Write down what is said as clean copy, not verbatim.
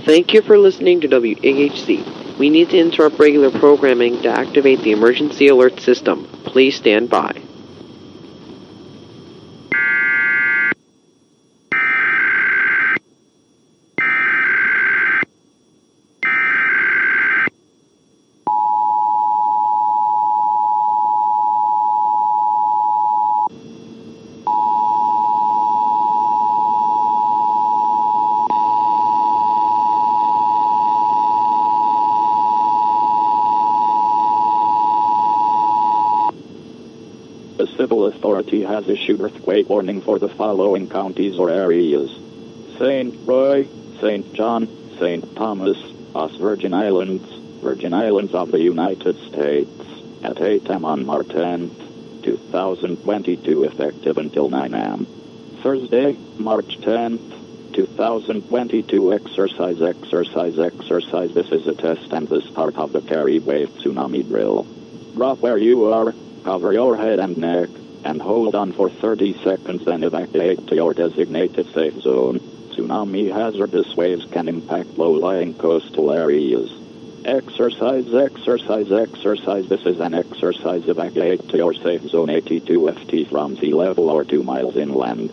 Thank you for listening to WAHC. We need to interrupt regular programming to activate the emergency alert system. Please stand by. The civil authority has issued earthquake warning for the following counties or areas: St. Croix, St. John, St. Thomas, Virgin Islands of the United States, at 8 a.m. on March 10th, 2022, effective until 9 a.m. Thursday, March 10th, 2022, exercise. This is a test and the start of the carry wave tsunami drill. Drop where you are, cover your head and neck, and hold on for 30 seconds, then evacuate to your designated safe zone. Tsunami hazardous waves can impact low-lying coastal areas. Exercise. This is an exercise. Evacuate to your safe zone 82 ft from sea level or 2 miles inland.